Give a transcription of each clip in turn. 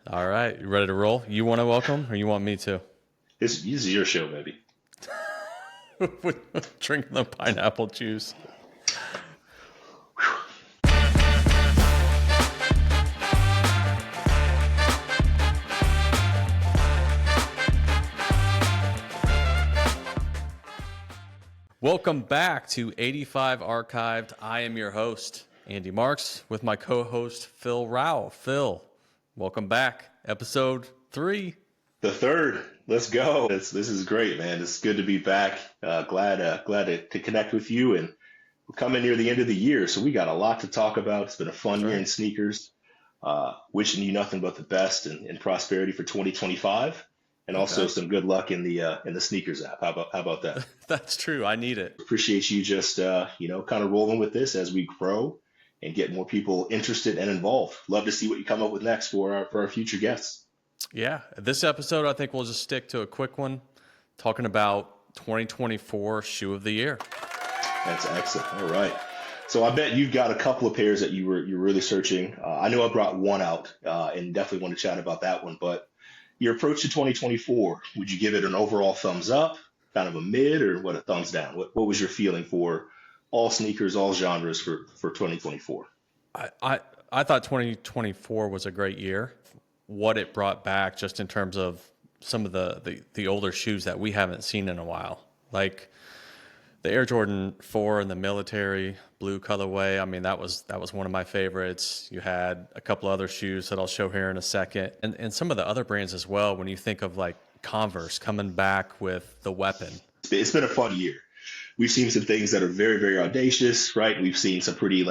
All right, you ready to roll? You want to welcome, or you want me to? This is your show, baby. Drink the pineapple juice. Welcome back to 85 Archived. I am your host, Andy Marks, with my co-host, Phil Rao. Phil, welcome back. Episode 3. The third. Let's go. This is great, man. It's good to be back. Glad to connect with you. And we're coming near the end of the year, so we got a lot to talk about. It's been a fun year in sneakers. Wishing you nothing but the best and prosperity for 2025. And also some good luck in the sneakers app. How about that? That's true. I need it. Appreciate you just kind of rolling with this as we grow and get more people interested and involved. Love to see what you come up with next for our future guests. Yeah, this episode I think we'll just stick to a quick one, talking about 2024 Shoe of the Year. That's excellent. All right. So I bet you've got a couple of pairs that you're really searching. I know I brought one out and definitely want to chat about that one, but your approach to 2024, would you give it an overall thumbs up, kind of a mid, or what, a thumbs down? What was your feeling for all sneakers, all genres for 2024? I thought 2024 was a great year. What it brought back just in terms of some of the older shoes that we haven't seen in a while, like the Air Jordan 4 in the military blue colorway. I mean, that was one of my favorites. You had a couple other shoes that I'll show here in a second, and some of the other brands as well. When you think of like Converse coming back with the Weapon, it's been a fun year. We've seen some things that are very, very audacious, right? We've seen some pretty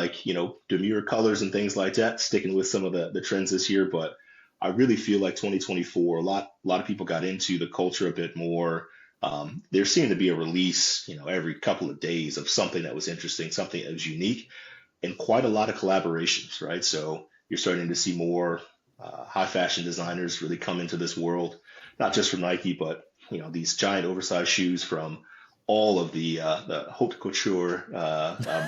demure colors and things like that, sticking with some of the trends this year. But I really feel like 2024, a lot of people got into the culture a bit more. There seemed to be a release, every couple of days of something that was interesting, something that was unique, and quite a lot of collaborations, right? So you're starting to see more high fashion designers really come into this world, not just from Nike, but these giant oversized shoes from all of the haute couture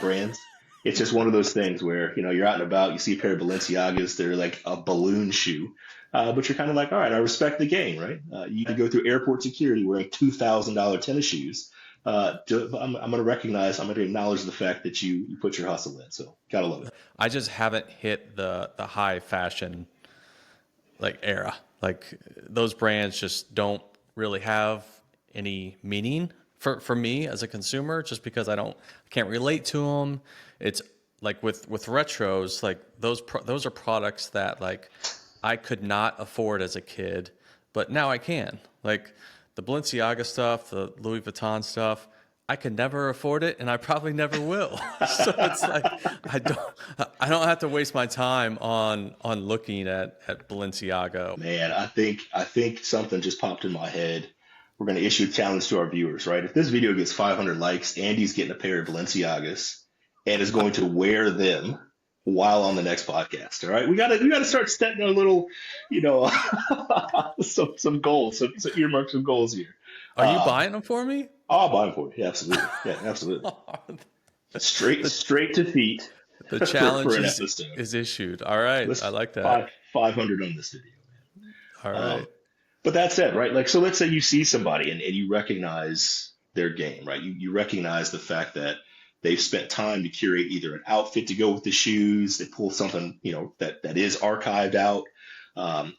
brands. It's just one of those things where you're out and about, you see a pair of Balenciagas, they're like a balloon shoe. But you're kind of like, all right, I respect the game, right? You can go through airport security wearing $2,000 tennis shoes. I'm going to recognize, I'm going to acknowledge the fact that you put your hustle in. So gotta love it. I just haven't hit the high fashion era. Like those brands just don't really have any meaning for me as a consumer, just because I can't relate to them. It's like with retros, like those are products that like I could not afford as a kid, but now I can. Like the Balenciaga stuff, the Louis Vuitton stuff, I could never afford it, and I probably never will. So it's like I don't have to waste my time on looking at Balenciaga. Man, I think something just popped in my head. We're going to issue a challenge to our viewers, right? If this video gets 500 likes, Andy's getting a pair of Balenciagas and is going to wear them while on the next podcast. All right, we gotta start setting a little, some goals, some earmark some goals here. Are you buying them for me? I'll buy them for you. Yeah, absolutely. Yeah, absolutely. straight to feet. The challenge for an episode is issued. All right, I like that. 500 on this video, man. All right. But that said, right? Like, so let's say you see somebody and you recognize their game, right? You recognize the fact that they've spent time to curate either an outfit to go with the shoes, they pull something, that is archived out,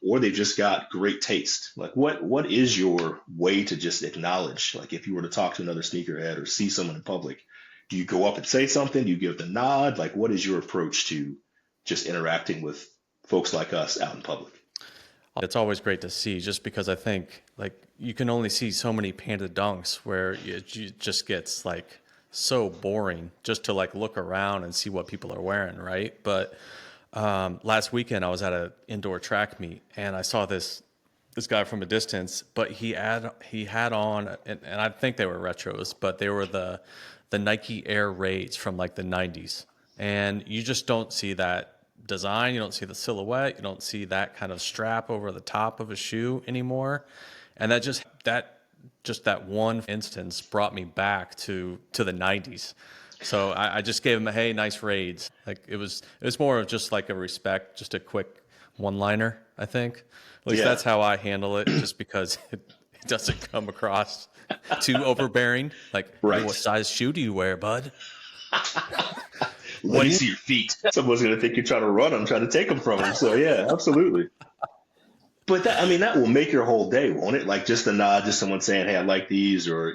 or they've just got great taste. Like what is your way to just acknowledge, like if you were to talk to another sneakerhead or see someone in public, do you go up and say something? Do you give the nod? Like what is your approach to just interacting with folks like us out in public? It's always great to see, just because I think like you can only see so many Panda Dunks where it just gets like so boring just to like look around and see what people are wearing, right? But last weekend I was at an indoor track meet and I saw this guy from a distance, but he had on, and I think they were retros, but they were the Nike Air Raids from like the 90s, and you just don't see that design, you don't see the silhouette, you don't see that kind of strap over the top of a shoe anymore, and that one instance brought me back to the 90s. So I just gave him a, hey, nice raids. Like it was more of just like a respect, just a quick one-liner, I think. At least Yeah. that's how I handle it, just because it doesn't come across too overbearing. Like, hey, what Right. size shoe do you wear, bud? Let me When see your feet. Someone's going to think you're trying to run them, trying to take them from them. So yeah, absolutely. But that, I mean, that will make your whole day, won't it? Like just a nod, just someone saying, "Hey, I like these," or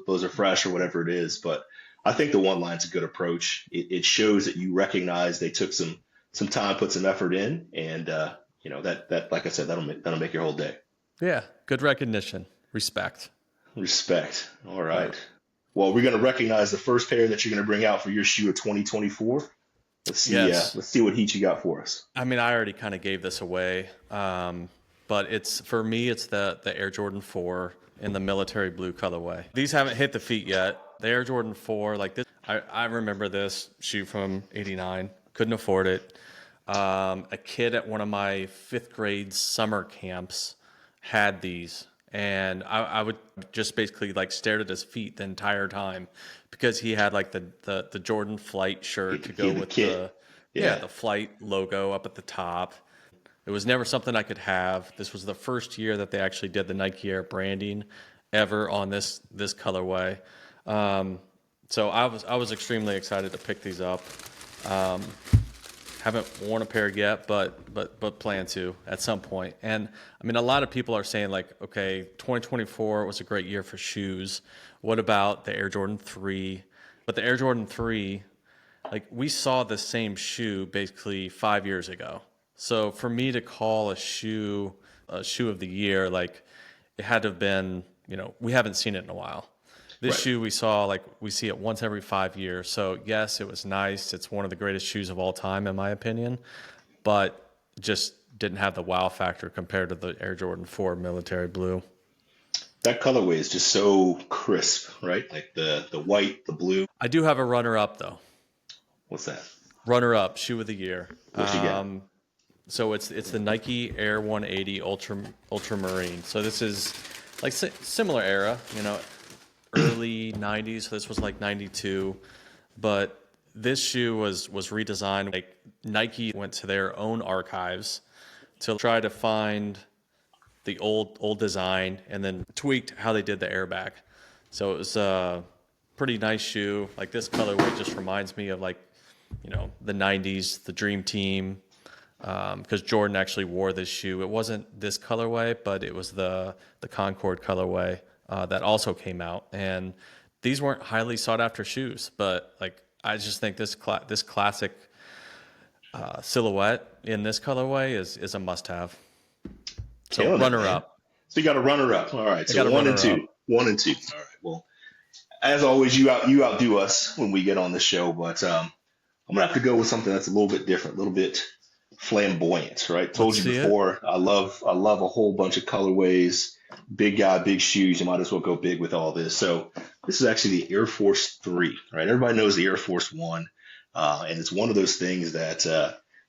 those are fresh, or whatever it is. But I think the one line's a good approach. It shows that you recognize they took some time, put some effort in, and that like I said, that'll make your whole day. Yeah, good recognition, respect. Respect. All Yep. right. Well, we're going to recognize the first pair that you're going to bring out for your shoe of 2024. Let's see. Yes. Let's see what heat you got for us. I mean, I already kind of gave this away, but it's for me. It's the Air Jordan 4 in the military blue colorway. These haven't hit the feet yet. The Air Jordan 4, like this, I remember this shoe from '89. Couldn't afford it. A kid at one of my fifth grade summer camps had these, and I would just basically like stared at his feet the entire time because he had like the Jordan Flight shirt to He go had the with kit. Yeah. the Flight logo up at the top. It was never something I could have. This was the first year that they actually did the Nike Air branding ever on this colorway. So I was extremely excited to pick these up. Haven't worn a pair yet, but plan to at some point. And I mean, a lot of people are saying like, okay, 2024 was a great year for shoes. What about the Air Jordan 3? But the Air Jordan 3, like we saw the same shoe basically 5 years ago. So for me to call a shoe of the year, like it had to have been, we haven't seen it in a while. This Right. shoe we saw, like we see it once every 5 years. So yes, it was nice. It's one of the greatest shoes of all time, in my opinion, but just didn't have the wow factor compared to the Air Jordan 4 military blue. That colorway is just so crisp, right? Like the white, the blue. I do have a runner up though. What's that? Runner up shoe of the year. What you got? So it's the Nike Air 180 Ultramarine. So this is like similar era, early 90s. So this was like 92, but this shoe was redesigned. Like Nike went to their own archives to try to find the old design and then tweaked how they did the airbag. So it was a pretty nice shoe. Like this colorway just reminds me of like, the 90s, the Dream Team, because Jordan actually wore this shoe. It wasn't this colorway, but it was the Concord colorway that also came out. And these weren't highly sought after shoes, but like I just think this classic silhouette in this colorway is a must have. So Killing it, runner man. up. So you got a runner up. All right. I got So a one and runner two. up. 1 and 2. All right. Well, as always, you outdo us when we get on the show, but I'm gonna have to go with something that's a little bit different, a little bit flamboyant, right? Told Let's you see it. before, I love a whole bunch of colorways. Big guy, big shoes. You might as well go big with all this. So this is actually the Air Force 3, right? Everybody knows the Air Force 1, and it's one of those things that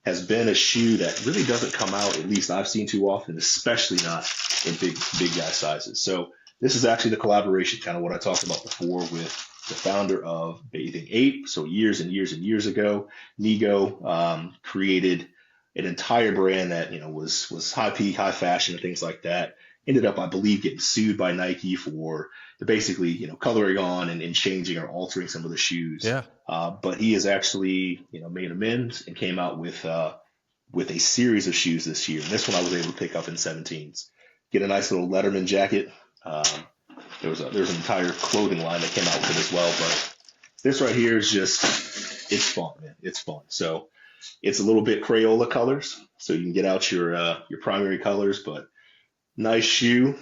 has been a shoe that really doesn't come out, at least I've seen too often, especially not in big guy sizes. So this is actually the collaboration, kind of what I talked about before with the founder of Bathing Ape. So years and years and years ago, Nigo created an entire brand that was high peak, high fashion, and things like that. Ended up, I believe, getting sued by Nike for basically coloring on and changing or altering some of the shoes. Yeah. But he has actually made amends and came out with a series of shoes this year. And this one I was able to pick up in 17s. Get a nice little Letterman jacket. There's an entire clothing line that came out with it as well. But this right here is it's fun, man. It's fun. So it's a little bit Crayola colors, so you can get out your primary colors. But nice shoe.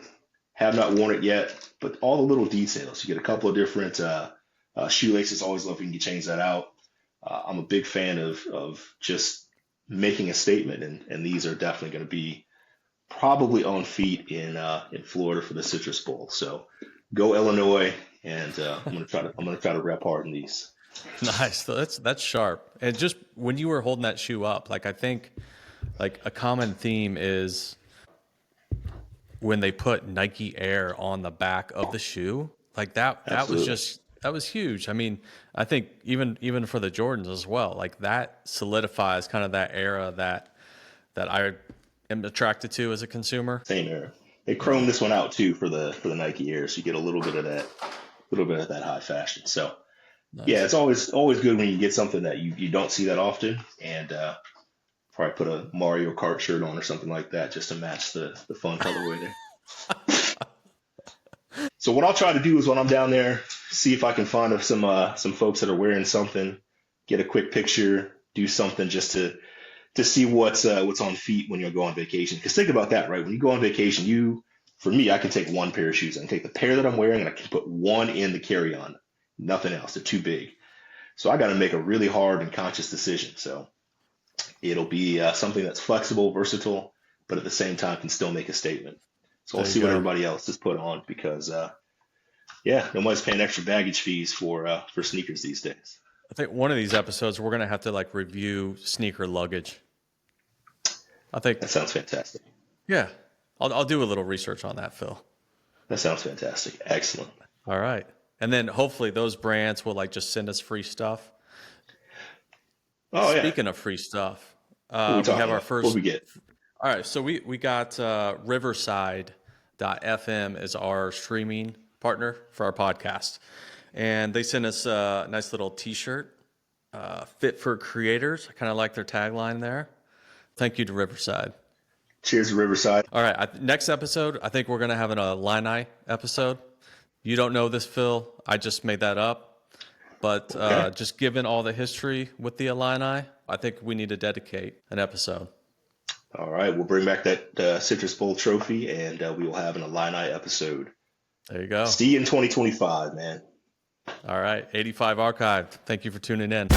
Have not worn it yet, but all the little details. You get a couple of different shoelaces. Always love when you can change that out. I'm a big fan of just making a statement, and these are definitely going to be probably on feet in Florida for the Citrus Bowl. So go Illinois, and I'm gonna try to rep hard in these. Nice. That's sharp. And just when you were holding that shoe up, like I think like a common theme is when they put Nike Air on the back of the shoe, like that Absolutely. that was huge. I mean, I think even for the Jordans as well, like that solidifies kind of that era that am attracted to as a consumer. Same here. They Yeah. chrome this one out too for the Nike Air, so you get a little bit of that high fashion. So yeah, Nice. it's always good when you get something that you don't see that often, and probably put a Mario Kart shirt on or something like that just to match the fun colorway there. So what I'll try to do is when I'm down there, see if I can find some folks that are wearing something, get a quick picture, do something just to see what's on feet when you go on vacation. Because think about that, right? When you go on vacation, for me, I can take one pair of shoes. I can take the pair that I'm wearing and I can put one in the carry-on, nothing else. They're too big. So I got to make a really hard and conscious decision. So it'll be something that's flexible, versatile, but at the same time can still make a statement. So I'll There you see what go. everybody else has put on because yeah, nobody's paying extra baggage fees for sneakers these days. I think one of these episodes we're gonna have to like review sneaker luggage. I think, That sounds fantastic. yeah, I'll do a little research on that, Phil. That sounds fantastic. Excellent. All right, and then hopefully those brands will like just send us free stuff. Oh yeah. Speaking of free stuff, What are we we talking have our about? What first. we get? All right, so we got Riverside.fm as our streaming partner for our podcast, and they sent us a nice little T-shirt, fit for creators. I kind of like their tagline there. Thank you to Riverside. Cheers to Riverside. All right, next episode, I think we're gonna have an Illini episode. You don't know this, Phil. I just made that up, but Okay. just given all the history with the Illini, I think we need to dedicate an episode. All right. We'll bring back that Citrus Bowl trophy, and we will have an Illini episode. There you go. See you in 2025, man. All right, 85 Archived. Thank you for tuning in.